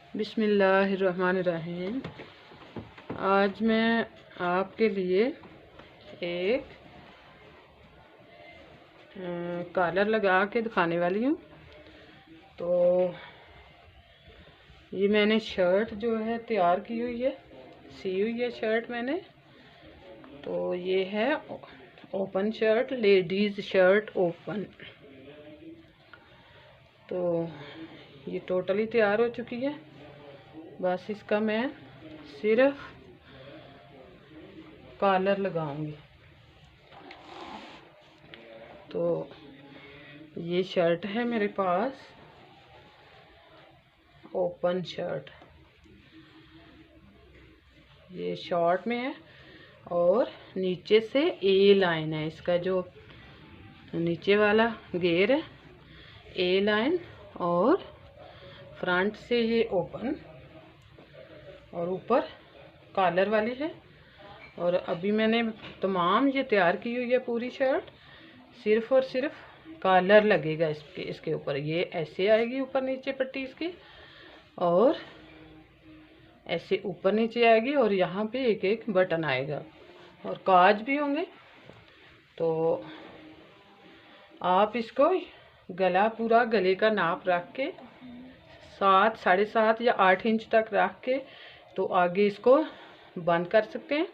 बिस्मिल्लाहिर्रहमानिर्रहीम। आज मैं आपके लिए एक कॉलर लगा के दिखाने वाली हूँ। तो ये मैंने शर्ट जो है तैयार की हुई है, सी हुई है शर्ट मैंने। तो ये है open shirt, ladies shirt open. तो ये टोटली तैयार हो चुकी है। बस इसका मैं सिर्फ कॉलर लगाऊंगी। तो ये शर्ट है मेरे पास, ओपन शर्ट। ये शॉर्ट में है और नीचे से ए लाइन है, इसका जो नीचे वाला घेर है ए लाइन, और फ्रंट से ये ओपन और ऊपर कॉलर वाली है। और अभी मैंने तमाम ये तैयार की हुई है पूरी शर्ट। सिर्फ और सिर्फ कॉलर लगेगा इसके ऊपर। ये ऐसे आएगी ऊपर नीचे पट्टी इसकी, और ऐसे ऊपर नीचे आएगी, और यहाँ पे एक एक बटन आएगा और काज भी होंगे। तो आप इसको गला पूरा गले का नाप रख के 7, 7.5 या 8 इंच तक रख के तो आगे इसको बंद कर सकते हैं,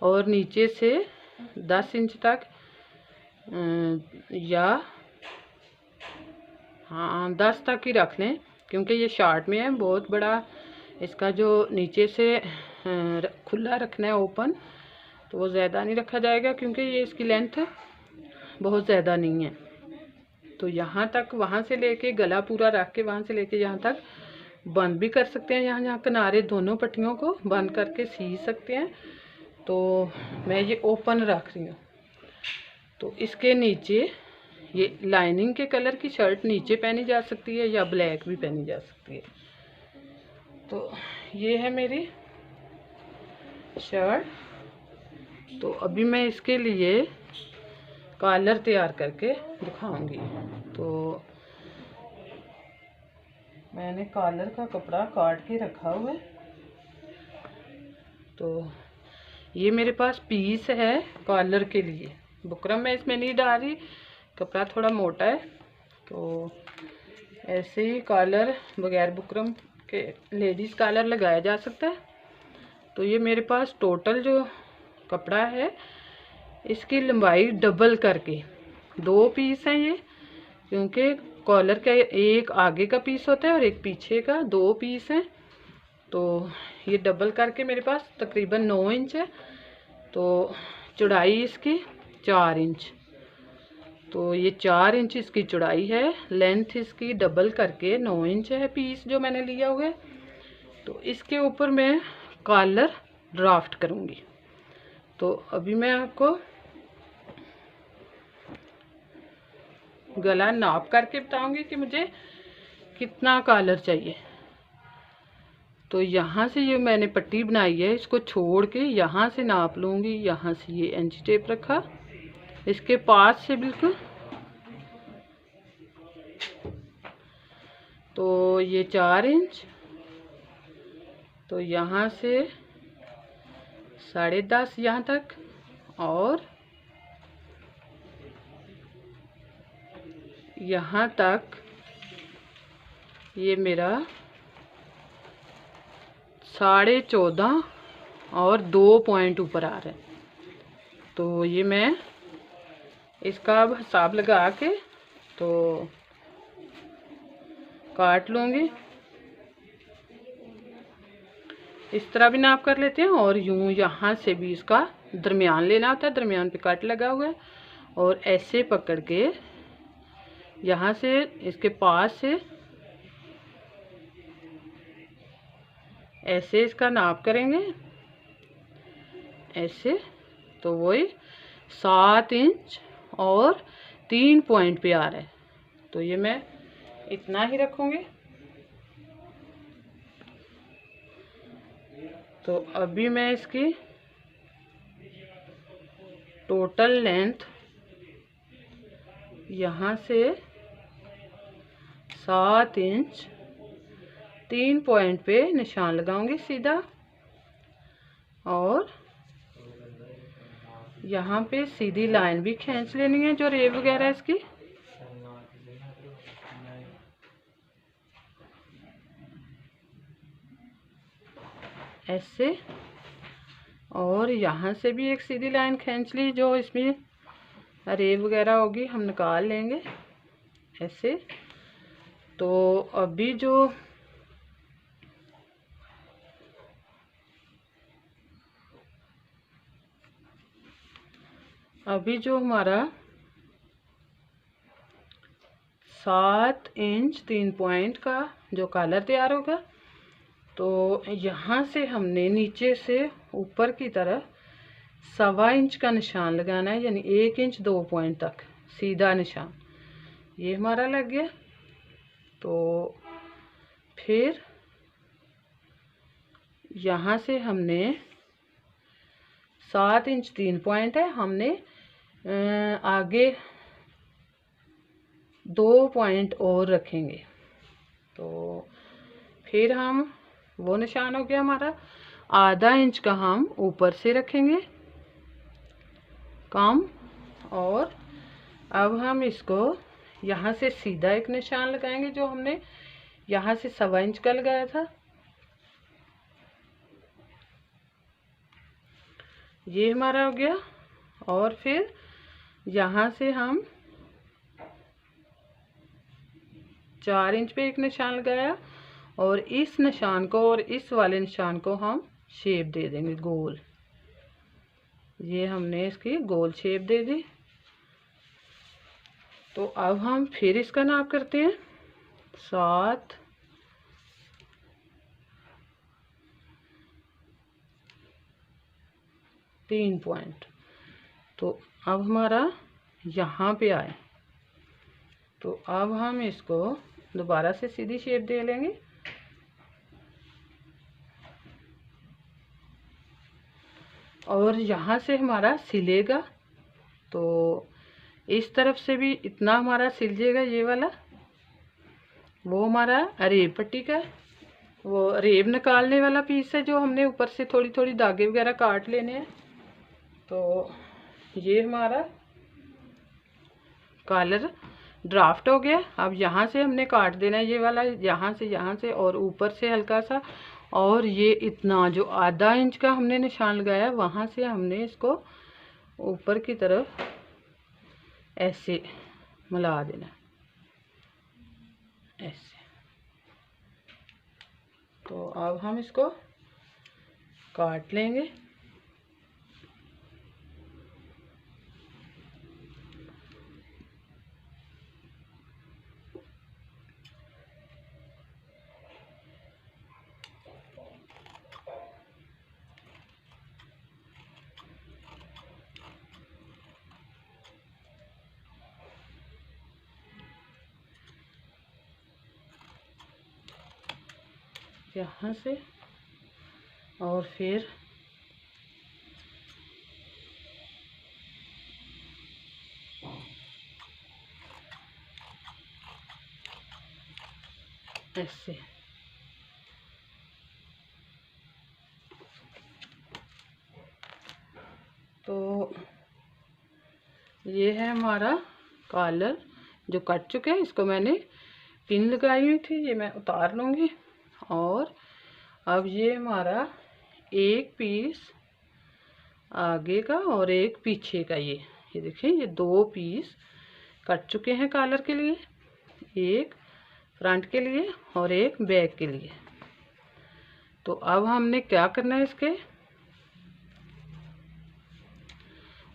और नीचे से 10 इंच तक या 10 तक ही रख लें, क्योंकि ये शॉर्ट में है। बहुत बड़ा इसका जो नीचे से खुला रखना है ओपन, तो वो ज़्यादा नहीं रखा जाएगा, क्योंकि ये इसकी लेंथ बहुत ज़्यादा नहीं है। तो यहाँ तक, वहाँ से लेके गला पूरा रख के वहाँ से लेके यहाँ तक बंद भी कर सकते हैं। यहाँ किनारे दोनों पट्टियों को बंद करके सी सकते हैं। तो मैं ये ओपन रख रही हूँ। तो इसके नीचे ये लाइनिंग के कलर की शर्ट नीचे पहनी जा सकती है या ब्लैक भी पहनी जा सकती है। तो ये है मेरी शर्ट। तो अभी मैं इसके लिए कॉलर तैयार करके दिखाऊंगी। तो मैंने कॉलर का कपड़ा काट के रखा हुआ है। तो ये मेरे पास पीस है कॉलर के लिए। बुकरम मैं इसमें नहीं डाल रही, कपड़ा थोड़ा मोटा है। तो ऐसे ही कॉलर बगैर बुकरम के लेडीज़ कॉलर लगाया जा सकता है। तो ये मेरे पास टोटल जो कपड़ा है, इसकी लंबाई डबल करके 2 पीस हैं ये, क्योंकि कॉलर का एक आगे का पीस होता है और एक पीछे का, 2 पीस हैं। तो ये डबल करके मेरे पास तकरीबन 9 इंच है। तो चौड़ाई इसकी 4 इंच। तो ये 4 इंच इसकी चौड़ाई है। लेंथ इसकी डबल करके 9 इंच है पीस जो मैंने लिया हुआ है। तो इसके ऊपर मैं कॉलर ड्राफ्ट करूँगी। तो अभी मैं आपको गला नाप करके बताऊंगी कि मुझे कितना कॉलर चाहिए। तो यहाँ से ये मैंने पट्टी बनाई है, इसको छोड़ के यहाँ से नाप लूँगी। यहाँ से ये इंच टेप रखा, इसके पास से बिल्कुल। तो ये 4 इंच। तो यहाँ से 10.5 यहाँ तक, और यहाँ तक ये मेरा 14.5 और 2 पॉइंट ऊपर आ रहा है। तो ये मैं इसका अब हिसाब लगा के तो काट लूँगी। इस तरह भी नाप कर लेते हैं, और यूँ यहाँ से भी इसका दरमियान लेना होता है। दरमियान पे कट लगा हुआ है, और ऐसे पकड़ के यहाँ से इसके पास से ऐसे इसका नाप करेंगे ऐसे। तो वही 7 इंच और 3 पॉइंट पे आ रहा है। तो ये मैं इतना ही रखूँगी। तो अभी मैं इसकी टोटल लेंथ यहाँ से 7 इंच 3 पॉइंट पे निशान लगाऊंगी सीधा, और यहाँ पे सीधी लाइन भी खींच लेनी है जो रेब वगैरह इसकी। ऐसे, और यहाँ से भी एक सीधी लाइन खींच ली, जो इसमें रेब वगैरह होगी हम निकाल लेंगे ऐसे। तो अभी जो हमारा 7 इंच 3 पॉइंट का जो कॉलर तैयार होगा, तो यहाँ से हमने नीचे से ऊपर की तरफ 1.25 इंच का निशान लगाना है, यानी 1 इंच 2 पॉइंट तक सीधा निशान। ये हमारा लग गया। तो फिर यहाँ से हमने 7 इंच 3 पॉइंट है, हमने आगे 2 पॉइंट और रखेंगे। तो फिर हम वो निशान हो गया हमारा। आधा इंच का हम ऊपर से रखेंगे कम, और अब हम इसको यहाँ से सीधा एक निशान लगाएंगे जो हमने यहाँ से 1.25 इंच का लगाया था। ये हमारा हो गया। और फिर यहाँ से हम 4 इंच पे एक निशान लगाया, और इस निशान को और इस वाले निशान को हम शेप दे देंगे गोल। ये हमने इसकी गोल शेप दे दी। तो अब हम फिर इसका नाप करते हैं। 7 3 पॉइंट। तो अब हमारा यहाँ पे आए, तो अब हम इसको दोबारा से सीधी शेप दे लेंगे। और यहाँ से हमारा सिलेगा, तो इस तरफ से भी इतना हमारा सिल जाएगा। ये वाला वो हमारा रेब पट्टी का, वो रेब निकालने वाला पीस है जो हमने ऊपर से थोड़ी थोड़ी धागे वगैरह काट लेने हैं। तो ये हमारा कॉलर ड्राफ्ट हो गया। अब यहाँ से हमने काट देना है ये वाला, यहाँ से और ऊपर से हल्का सा, और ये इतना जो आधा इंच का हमने निशान लगाया वहाँ से हमने इसको ऊपर की तरफ ऐसे मिला देना, ऐसे। तो अब हम इसको काट लेंगे। यहाँ से, और फिर ऐसे। तो ये है हमारा कॉलर जो कट चुके हैं। इसको मैंने पिन लगाई हुई थी, ये मैं उतार लूँगी। और अब ये हमारा एक पीस आगे का और एक पीछे का, ये देखिए, ये 2 पीस कट चुके हैं कॉलर के लिए, एक फ्रंट के लिए और एक बैक के लिए। तो अब हमने क्या करना है, इसके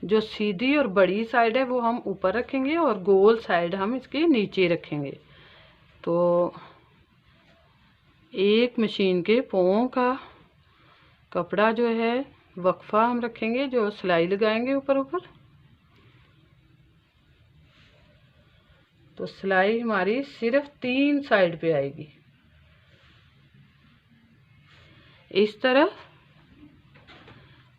जो सीधी और बड़ी साइड है वो हम ऊपर रखेंगे और गोल साइड हम इसके नीचे रखेंगे। तो एक मशीन के पाँव का कपड़ा जो है वक्फा हम रखेंगे, जो सिलाई लगाएंगे ऊपर ऊपर। तो सिलाई हमारी सिर्फ 3 साइड पे आएगी, इस तरफ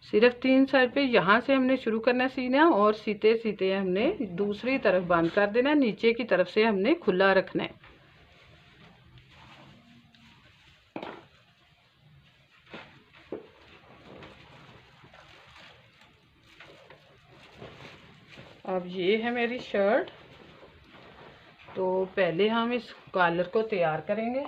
सिर्फ 3 साइड पे। यहाँ से हमने शुरू करना सीना, और सीते सीते हमने दूसरी तरफ बंद कर देना, नीचे की तरफ से हमने खुला रखना है। अब ये है मेरी शर्ट। तो पहले हम इस कॉलर को तैयार करेंगे।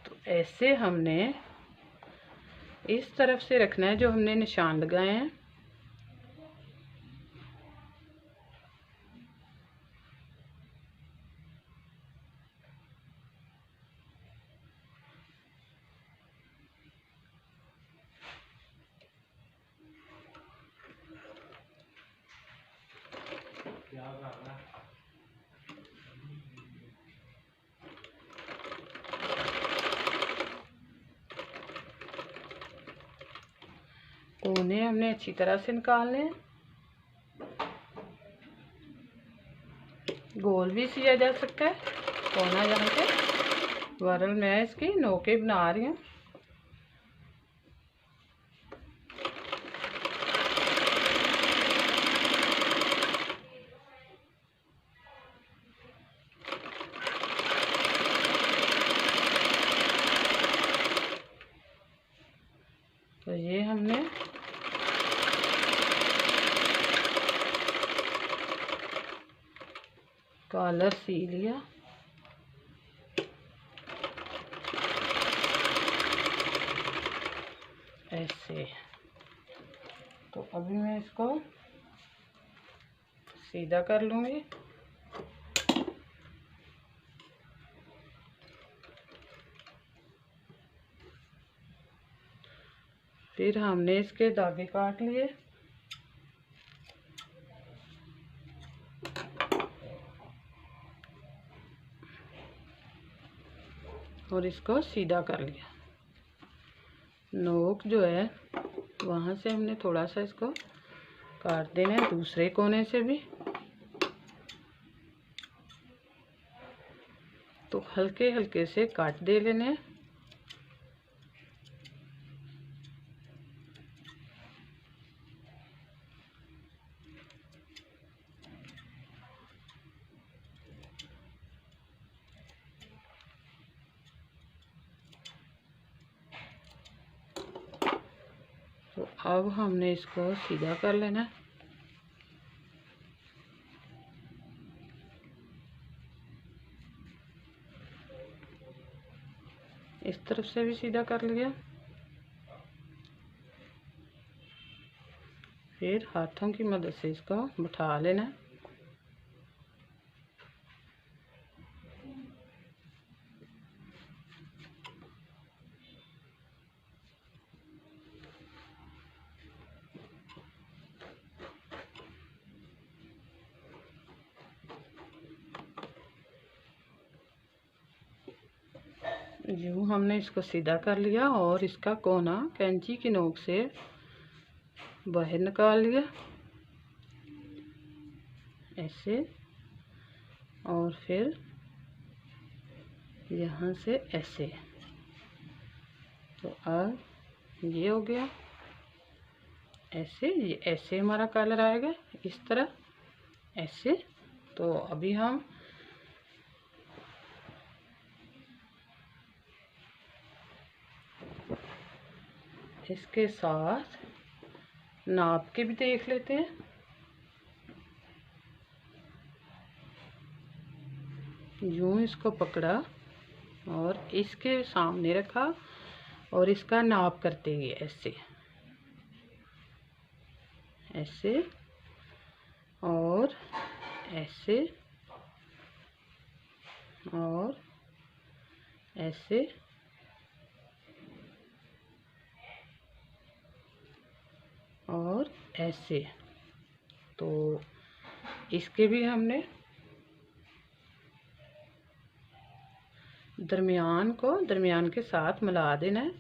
तो ऐसे हमने इस तरफ से रखना है जो हमने निशान लगाए हैं। कोने हमने अच्छी तरह से निकालने हैं। गोल भी सिया जा सकता है कोना यहाँ पे, वरल मैं इसकी नोके बना रही हूँ। तो ये हमने कॉलर सी लिया। ऐसे। तो अभी मैं इसको सीधा कर लूँगी। फिर हमने इसके धागे काट लिए। और इसको सीधा कर लिया। नोक जो है वहाँ से हमने थोड़ा सा इसको काट देना है, दूसरे कोने से भी। तो हल्के हल्के से काट दे लेने हैं। तो अब हमने इसको सीधा कर लेना है। इस तरफ से भी सीधा कर लिया। फिर हाथों की मदद से इसको बिठा लेना है। यूँ हमने इसको सीधा कर लिया और इसका कोना कैंची की नोक से बाहर निकाल लिया ऐसे। और फिर यहाँ से ऐसे। तो अब ये हो गया ऐसे। ये ऐसे हमारा कलर आएगा इस तरह ऐसे। तो अभी हम इसके साथ नाप के भी देख लेते हैं। यूँ इसको पकड़ा और इसके सामने रखा और इसका नाप करते हुए ऐसे ऐसे और ऐसे और ऐसे और ऐसे। तो इसके भी हमने दरमियान को दरमियान के साथ मिला देना है।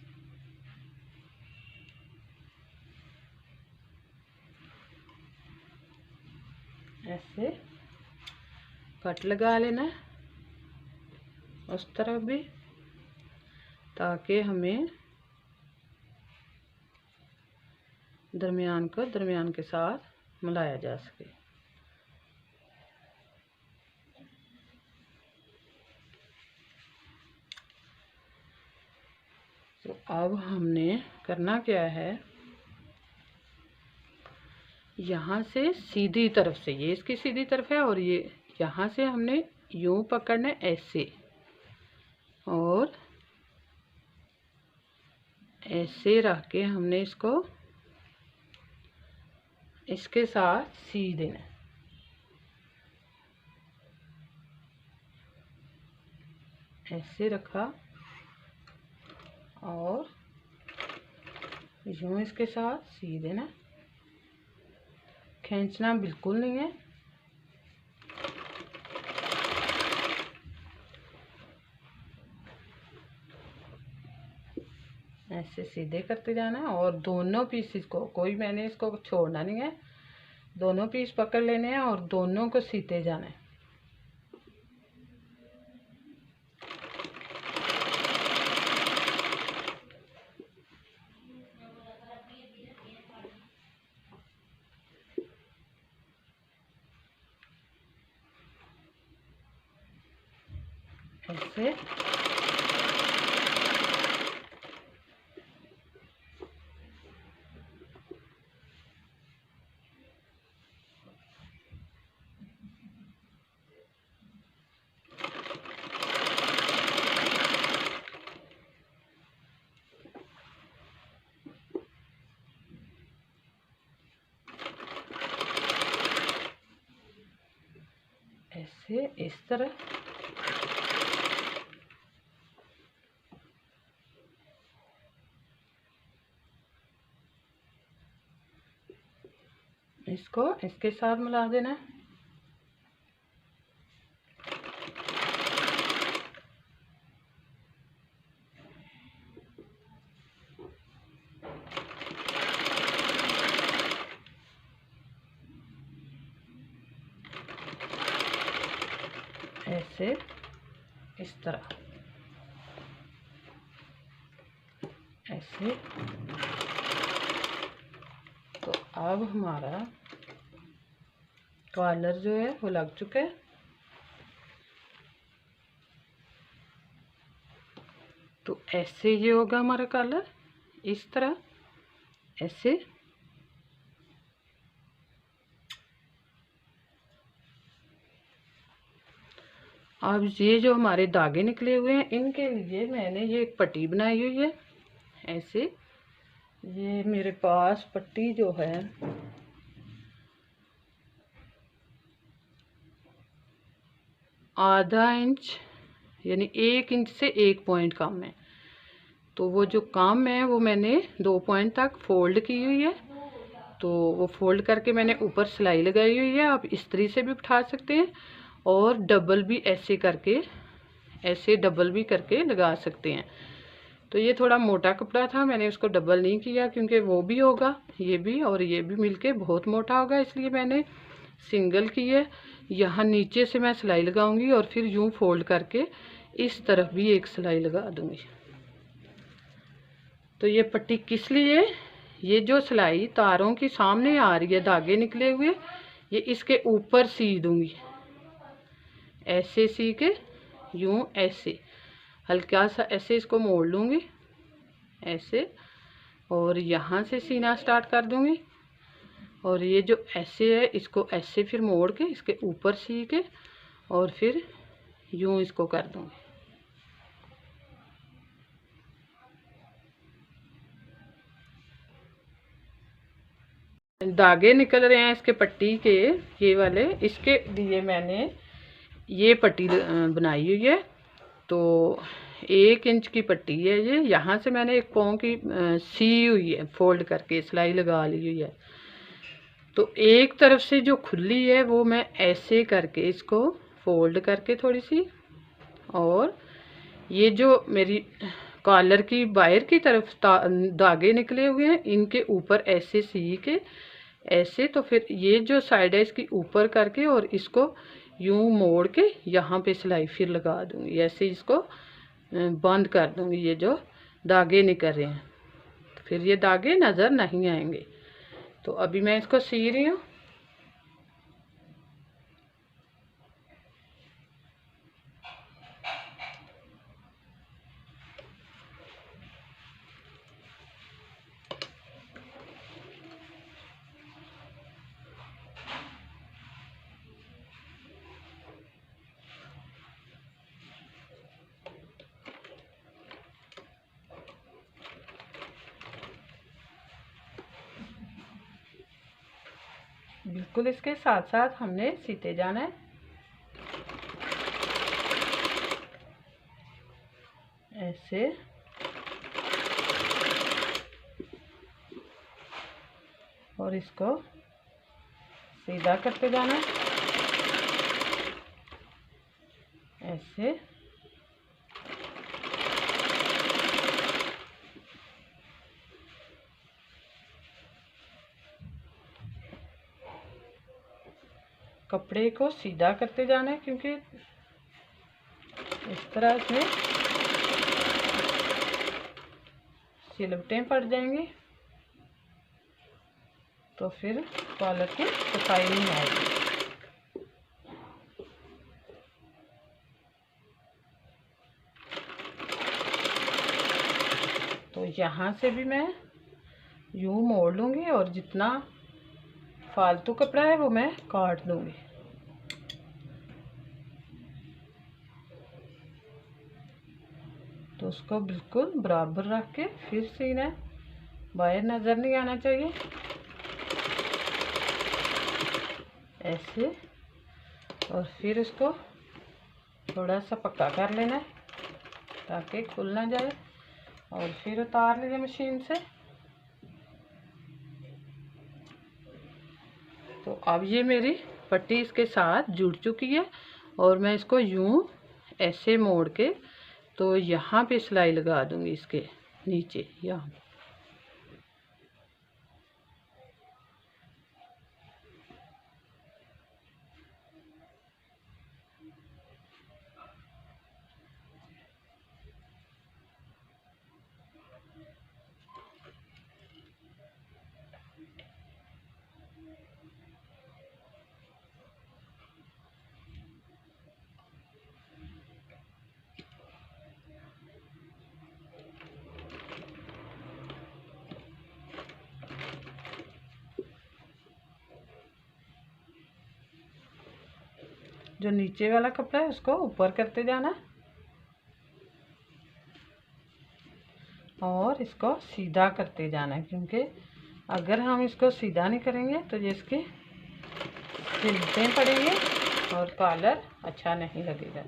ऐसे कट लगा लेना है उस तरफ भी, ताकि हमें दरमियान को दरमियान के साथ मिलाया जा सके। तो अब हमने करना क्या है, यहाँ से सीधी तरफ से, ये इसकी सीधी तरफ है और ये यहाँ से हमने यूं पकड़ना है ऐसे, और ऐसे रख के हमने इसको इसके साथ सी देना है। ऐसे रखा और यूं इसके साथ सी देना, खींचना बिल्कुल नहीं है। ऐसे सीधे करते जाना है और दोनों पीसेस को, कोई मैंने इसको छोड़ना नहीं है, दोनों पीस पकड़ लेने हैं और दोनों को सीते जाना है। ऐसे ऐसे इस तरह इसको इसके साथ मिला देना है। ऐसे इस तरह ऐसे। तो अब हमारा कॉलर जो है वो लग चुका है। तो ऐसे ये होगा हमारा कॉलर, इस तरह ऐसे। अब ये जो हमारे धागे निकले हुए हैं, इनके लिए मैंने ये एक पट्टी बनाई हुई है ऐसे। ये मेरे पास पट्टी जो है आधा इंच, यानी 1 इंच से 1 पॉइंट कम है। तो वो जो कम है वो मैंने 2 पॉइंट तक फोल्ड की हुई है। तो वो फोल्ड करके मैंने ऊपर सिलाई लगाई हुई है। आप इस्त्री से भी उठा सकते हैं और डबल भी ऐसे करके, ऐसे डबल भी करके लगा सकते हैं। तो ये थोड़ा मोटा कपड़ा था, मैंने उसको डबल नहीं किया क्योंकि वो भी होगा, ये भी और ये भी मिलके बहुत मोटा होगा, इसलिए मैंने सिंगल की है। यहाँ नीचे से मैं सिलाई लगाऊंगी और फिर यूं फोल्ड करके इस तरफ भी एक सिलाई लगा दूंगी। तो ये पट्टी किस लिए, ये जो सिलाई तारों की सामने आ रही है, धागे निकले हुए, ये इसके ऊपर सी दूंगी। ऐसे सी के यूं ऐसे हल्का सा ऐसे इसको मोड़ लूँगी ऐसे, और यहाँ से सीना स्टार्ट कर दूँगी। और ये जो ऐसे है इसको ऐसे फिर मोड़ के इसके ऊपर सी के और फिर यूं इसको कर दूँगी। धागे निकल रहे हैं इसके पट्टी के, ये वाले, इसके लिए मैंने ये पट्टी बनाई हुई है। तो 1 इंच की पट्टी है ये, यहाँ से मैंने एक पाँव की सी हुई है, फोल्ड करके सिलाई लगा ली हुई है। तो एक तरफ से जो खुली है वो मैं ऐसे करके इसको फोल्ड करके थोड़ी सी, और ये जो मेरी कॉलर की बाहर की तरफ धागे निकले हुए हैं इनके ऊपर ऐसे सी के ऐसे। तो फिर ये जो साइड है इसकी ऊपर करके और इसको यूं मोड़ के यहाँ पे सिलाई फिर लगा दूंगी, ऐसे इसको बंद कर दूंगी। ये जो धागे निकल रहे हैं फिर ये धागे नज़र नहीं आएंगे। तो अभी मैं इसको सी रही हूँ। बिल्कुल इसके साथ साथ हमने सीते जाना है, ऐसे। और इसको सीधा करते जाना है, ऐसे। कपड़े को सीधा करते जाना है, क्योंकि इस तरह इसमें सिलवटें पड़ जाएंगी तो फिर कॉलर की सफाई नहीं आएगी। तो यहाँ से भी मैं यूँ मोड़ लूँगी और जितना फालतू कपड़ा है वो मैं काट दूँगी। तो उसको बिल्कुल बराबर रख के फिर सीना है, बाहर नज़र नहीं आना चाहिए, ऐसे। और फिर उसको थोड़ा सा पक्का कर लेना है ताकि खुल ना जाए, और फिर उतार लीजिए मशीन से। तो अब ये मेरी पट्टी इसके साथ जुड़ चुकी है और मैं इसको यूं ऐसे मोड़ के तो यहाँ पे सिलाई लगा दूंगी इसके नीचे, यहाँ। जो नीचे वाला कपड़ा है उसको ऊपर करते जाना और इसको सीधा करते जाना है, क्योंकि अगर हम इसको सीधा नहीं करेंगे तो ये इसके सिलते पड़ेंगे और कॉलर अच्छा नहीं लगेगा।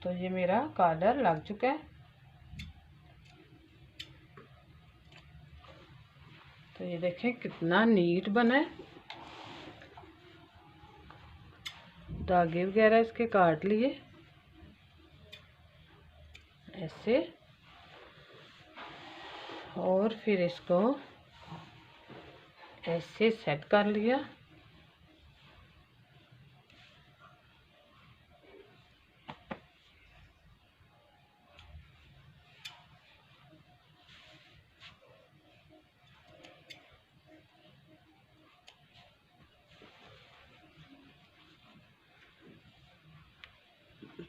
तो ये मेरा कॉलर लग चुका है। तो ये देखें कितना नीट बना है। धागे वगैरह इसके काट लिए ऐसे, और फिर इसको ऐसे सेट कर लिया।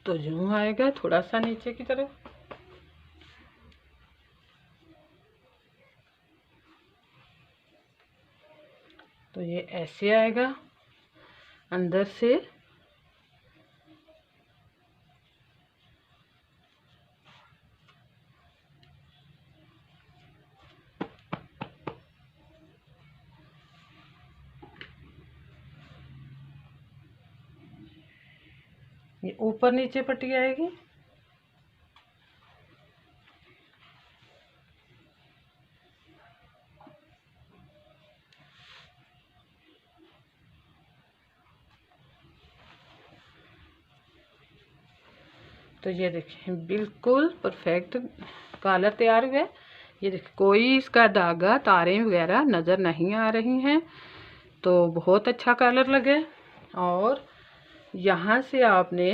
तो यूं आएगा थोड़ा सा नीचे की तरफ। तो ये ऐसे आएगा अंदर से। ये ऊपर नीचे पट्टी आएगी। तो ये देखिए बिल्कुल परफेक्ट कॉलर तैयार हुआ है। ये देखिए कोई इसका धागा तारें वगैरह नज़र नहीं आ रही हैं, तो बहुत अच्छा कॉलर लगे। और यहाँ से आपने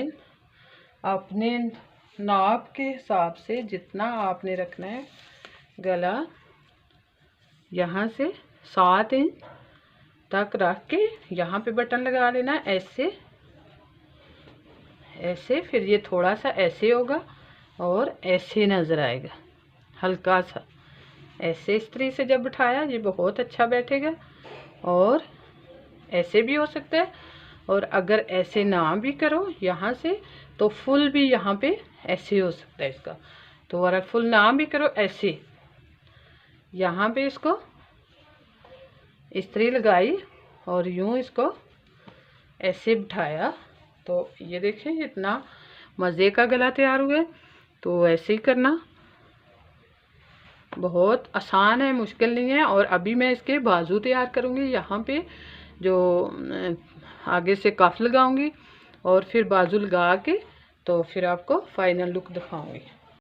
अपने नाप के हिसाब से जितना आपने रखना है गला, यहाँ से 7 इंच तक रख के यहाँ पे बटन लगा लेना ऐसे ऐसे। फिर ये थोड़ा सा ऐसे होगा और ऐसे नज़र आएगा, हल्का सा ऐसे इस्त्री से जब बिठाया ये बहुत अच्छा बैठेगा। और ऐसे भी हो सकता है, और अगर ऐसे ना भी करो यहाँ से तो फुल भी यहाँ पे ऐसे हो सकता है इसका। तो अगर फुल ना भी करो ऐसे यहाँ पे इसको इस्त्री लगाई और यूँ इसको ऐसे बिठाया, तो ये देखिए इतना मज़े का गला तैयार हुआ है। तो ऐसे ही करना, बहुत आसान है, मुश्किल नहीं है। और अभी मैं इसके बाजू तैयार करूँगी, यहाँ पे जो आगे से कफ लगाऊंगी और फिर बाजू लगा के तो फिर आपको फाइनल लुक दिखाऊंगी।